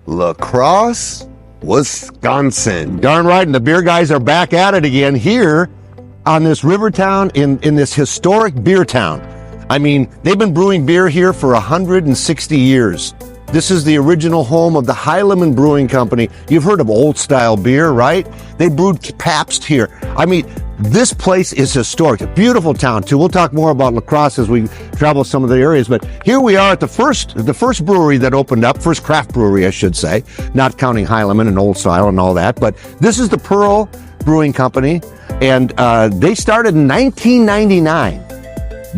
LaCrosse, Wisconsin. Darn right, and the beer guys are back at it again here on this river town in this historic beer town. I mean, they've been brewing beer here for 160 years. This is the original home of the Heilemann Brewing Company. You've heard of old style beer, right? They brewed Pabst here. I mean, this place is historic. A beautiful town too. We'll talk more about LaCrosse as we travel some of the areas, but here we are at the first brewery that opened up, first craft brewery, I should say, not counting Heilemann and Old Style and all that, but this is the Pearl Brewing Company, and they started in 1999.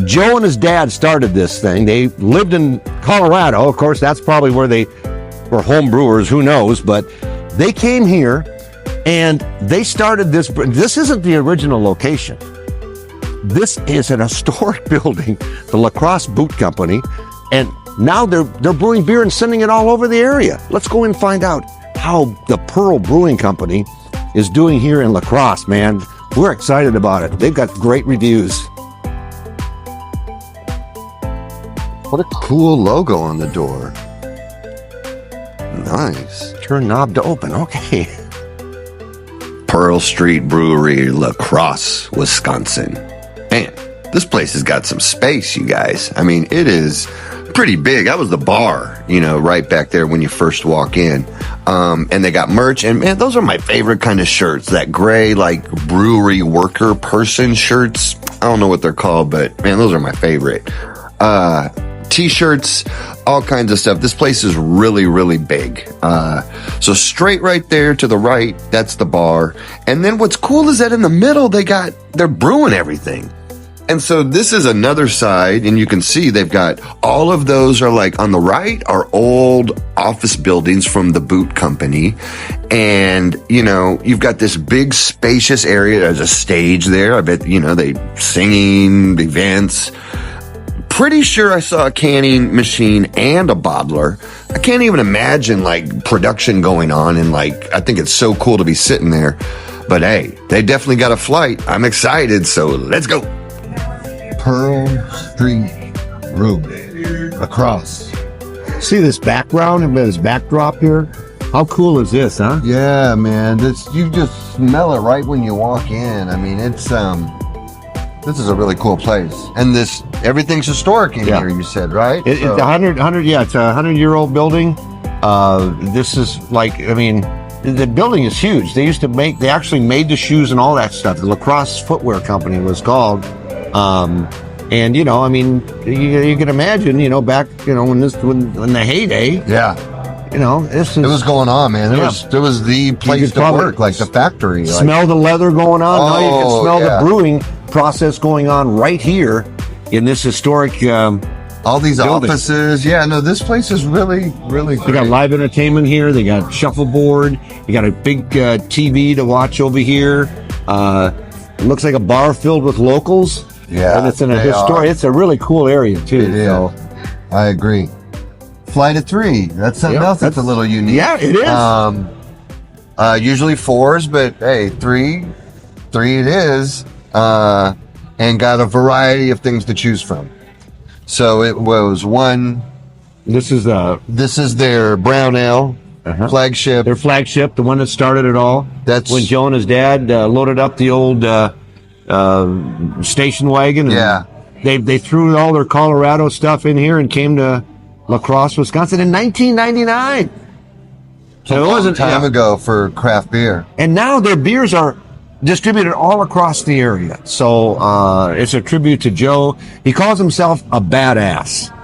Joe and his dad started this thing. They lived in Colorado. Of course, that's probably where they were home brewers. Who knows? But they came here and they started this. This isn't the original location. This is an historic building, the LaCrosse Boot Company. And now they're brewing beer and sending it all over the area. Let's go and find out how the Pearl Brewing Company is doing here in LaCrosse, man. We're excited about it. They've got great reviews. What a cool logo on the door. Nice. Turn knob to open. Okay. Pearl Street Brewery, LaCrosse, Wisconsin. Man, this place has got some space, you guys. I mean, it is pretty big. That was the bar, right back there when you first walk in. And they got merch. And man, those are my favorite kind of shirts. That gray, like brewery worker person shirts. I don't know what they're called, but man, those are my favorite. T-shirts, all kinds of stuff. This place is really, really big. So straight right there to the right, that's the bar. And then what's cool is that in the middle, they're brewing everything. And so this is another side, and you can see they've got all of those are like on the right are old office buildings from the boot company. And, you've got this big spacious area. There's a stage there. I bet, they singing, events. Pretty sure I saw a canning machine and a bottler. I can't even imagine production going on, and I think it's so cool to be sitting there. But hey, they definitely got a flight. I'm excited, so let's go. Pearl Street Brewery, LaCrosse. See this background and this backdrop here? How cool is this, huh? Yeah, man. You just smell it right when you walk in. I mean, it's this is a really cool place, and everything's historic in here. You said, right? It's a 100-year-old building. This is the building is huge. They actually made the shoes and all that stuff. The LaCrosse Footwear Company was called. And you can imagine, back, when the heyday. Yeah. It was going on, man. It was the place to work, like the factory. Smell the leather going on. Now you can smell the brewing process going on right here in this historic all these building. Offices. Yeah, no, this place is really, really great. They got live entertainment here. They got shuffleboard. You got a big TV to watch over here. It looks like a bar filled with locals. Yeah, and it's in a historic. It's a really cool area too. It is. So. I agree. Flight of 3. That's something else that's a little unique. Yeah, it is. Usually 4s, but hey, 3 it is. And got a variety of things to choose from. So it was one. This is their brown ale flagship. Their flagship, the one that started it all. That's when Joe and his dad loaded up the old station wagon. And they threw all their Colorado stuff in here and came to LaCrosse, Wisconsin in 1999. So it wasn't time ago for craft beer. And now their beers are distributed all across the area. So it's a tribute to Joe. He calls himself a badass.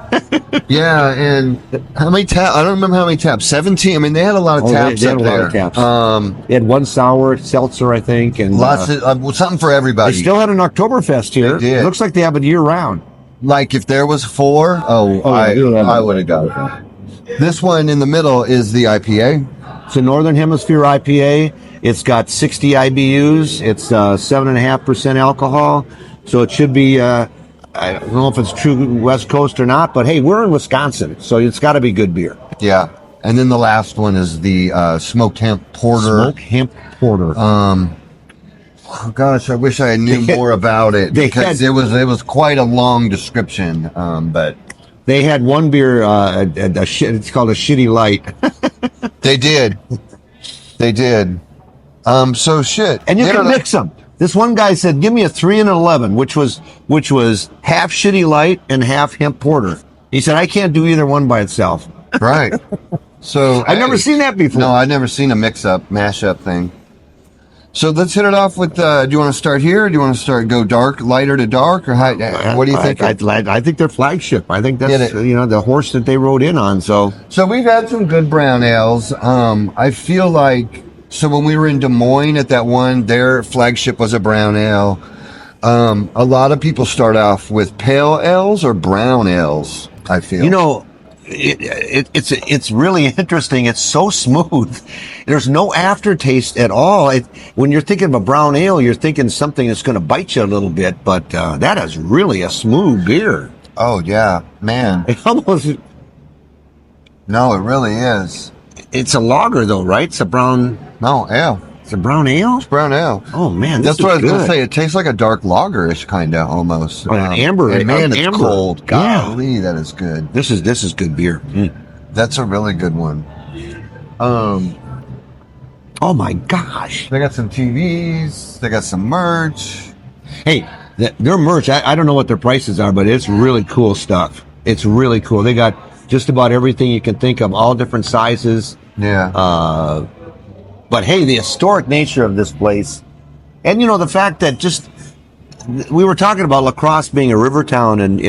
Yeah, and how many taps? I don't remember how many taps. 17. I mean, they had a lot of taps they had up a there. lot of taps. They had one sour seltzer, I think, and lots of something for everybody. They still had an Oktoberfest here. They did. It looks like they have it year round. Like if there was 4, I would have got it. This one in the middle is the IPA. It's a Northern Hemisphere IPA. It's got 60 IBUs. It's 7.5% alcohol. So it should be, I don't know if it's true West Coast or not, but hey, we're in Wisconsin, so it's got to be good beer. Yeah. And then the last one is the smoked hemp porter. Smoked hemp porter. Oh gosh, I wish I knew more about it because it was quite a long description. But they had one beer, it's called a Shitty Light. They did. They did. So shit. And you can mix them. This one guy said, "Give me a 3 and an 11," which was half shitty light and half hemp porter. He said, "I can't do either one by itself." Right. So I've never seen that before. No, I've never seen a mix-up, mash-up thing. So let's hit it off with, do you want to start here? Or do you want to go lighter to dark? Or what do you think? I think they're flagship. I think that's, the horse that they rode in on. So we've had some good brown ales. I feel like, so when we were in Des Moines at that one, their flagship was a brown ale. A lot of people start off with pale ales or brown ales, I feel. It's really interesting. It's so smooth. There's no aftertaste at all. When you're thinking of a brown ale, you're thinking something that's going to bite you a little bit, but that is really a smooth beer. Oh, yeah, man. It almost... No, it really is. It's a lager, though, right? It's a brown... No, ale. It's a brown ale? It's brown ale. Oh, man, that's what I was going to say. It tastes like a dark lagerish, kind of, almost. An amber. And man, it's amber. cold. Golly, that is good. This is good beer. That's a really good one. Oh, my gosh. They got some TVs. They got some merch. Hey, their merch, I don't know what their prices are, but it's really cool stuff. It's really cool. They got just about everything you can think of, all different sizes. Yeah. But hey, the historic nature of this place, and the fact that we were talking about LaCrosse being a river town, and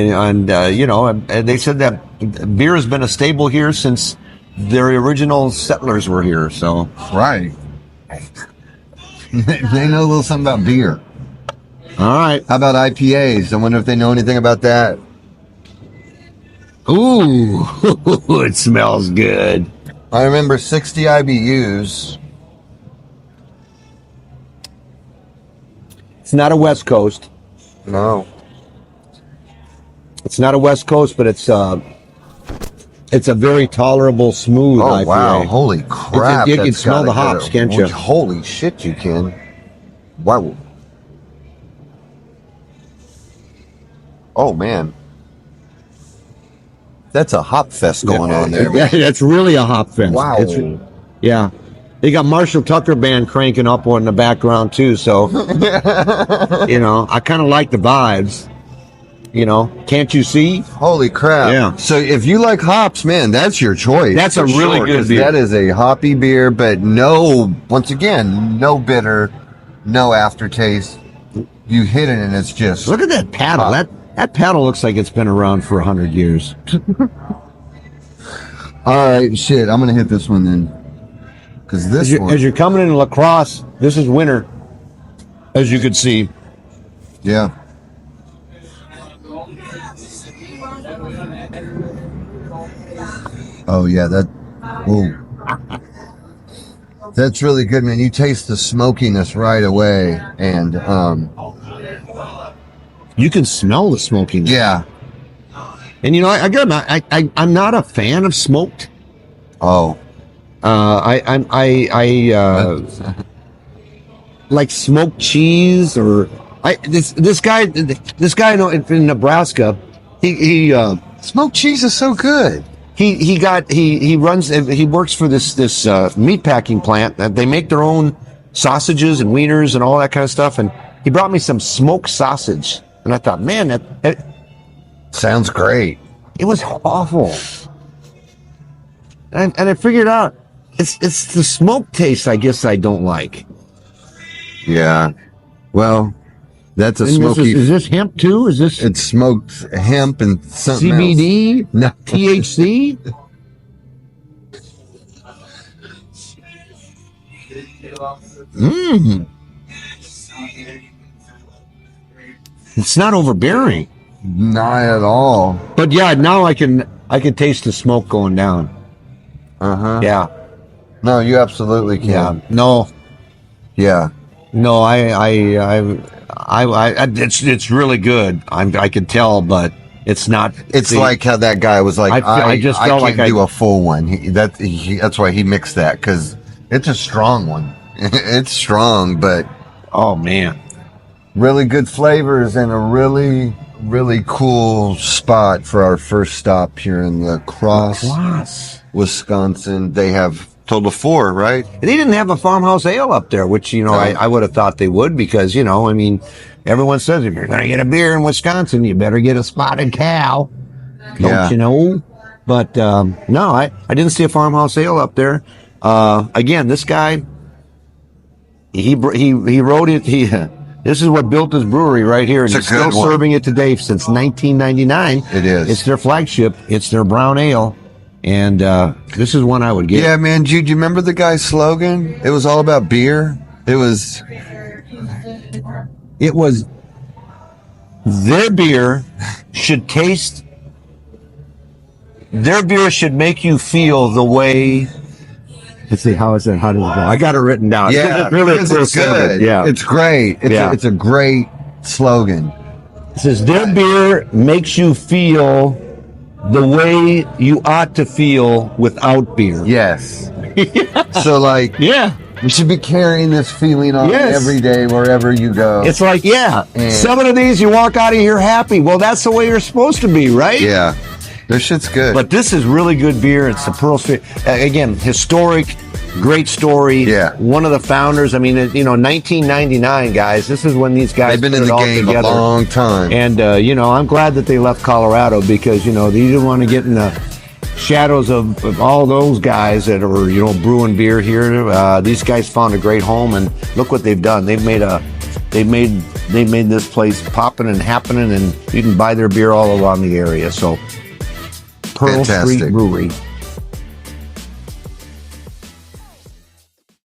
they said that beer has been a staple here since their original settlers were here. So right, they know a little something about beer. All right, how about IPAs? I wonder if they know anything about that. Ooh, it smells good. I remember 60 IBUs. It's not a West Coast. No. It's not a West Coast, but it's a very tolerable, smooth IPA. Oh, wow. Holy crap. You can smell the hops, can't you? Holy shit, you can. Wow. Oh, man. That's a hop fest going on there. Yeah, that's really a hop fest. Wow. Yeah. They got Marshall Tucker Band cranking up in the background, too. So, I kind of like the vibes. Can't you see? Holy crap. Yeah. So if you like hops, man, that's your choice. That's a really good beer. That is a hoppy beer, but once again, no bitter, no aftertaste. You hit it and it's just... Look at that paddle. That paddle looks like it's been around for 100 years. All right, shit. I'm going to hit this one then. Because as you're coming into LaCrosse, this is winter, as you could see. Yeah. Oh yeah, that's really good, man. You taste the smokiness right away, and you can smell the smokiness. Yeah. And I'm not a fan of smoked. Oh. I like smoked cheese, or this guy in Nebraska, he smoked cheese is so good. He works for this meat packing plant that they make their own sausages and wieners and all that kind of stuff, and he brought me some smoked sausage, and I thought, man, that sounds great. It was awful, and I figured out. It's the smoke taste, I guess, I don't like. Yeah. Well, that's a smoky... Is this hemp, too? It's smoked hemp and something CBD? else. No. THC? It's not overbearing. Not at all. But yeah, now I can taste the smoke going down. Uh-huh. Yeah. No, you absolutely can. Yeah. No. Yeah. No, it's really good. I can tell, but it's not. It's like how that guy was like, I just felt can't do a full one. That's why he mixed that, because it's a strong one. It's strong, but oh man, really good flavors and a really, really cool spot for our first stop here in LaCrosse, Wisconsin. They have Total of 4, right? They didn't have a farmhouse ale up there, which, you know, No. I would have thought they would because, you know, I mean, everyone says if you're going to get a beer in Wisconsin, you better get a Spotted Cow. Don't you know? But no, I didn't see a farmhouse ale up there. Again, this guy, he wrote it. This is what built his brewery right here, and he's still serving it today since 1999. It is. It's their flagship. It's their brown ale, and this is one I would get. Yeah, man, Jude, you remember the guy's slogan? It was all about beer. It was their beer should taste. Their beer should make you feel the way. Let's see, how does it go? I got it written down. Yeah, it's good. Yeah, it's great. It's a great slogan. It says their beer makes you feel the way you ought to feel without beer. Yes. So, like, Yeah. you should be carrying this feeling on every day wherever you go. It's like, And- some of these you walk out of here happy. Well, that's the way you're supposed to be, right? Yeah. Their shit's good. But this is really good beer. It's the Pearl Street. Again, historic, great story. Yeah. One of the founders. I mean, 1999, guys. This is when these guys They've been put in it the all game together. a long time. And, I'm glad that they left Colorado because, you didn't want to get in the shadows of all those guys that are, brewing beer here. These guys found a great home, and look what they've done. They made this place popping and happening, and you can buy their beer all around the area. So, Pearl Fantastic. Street Brewery.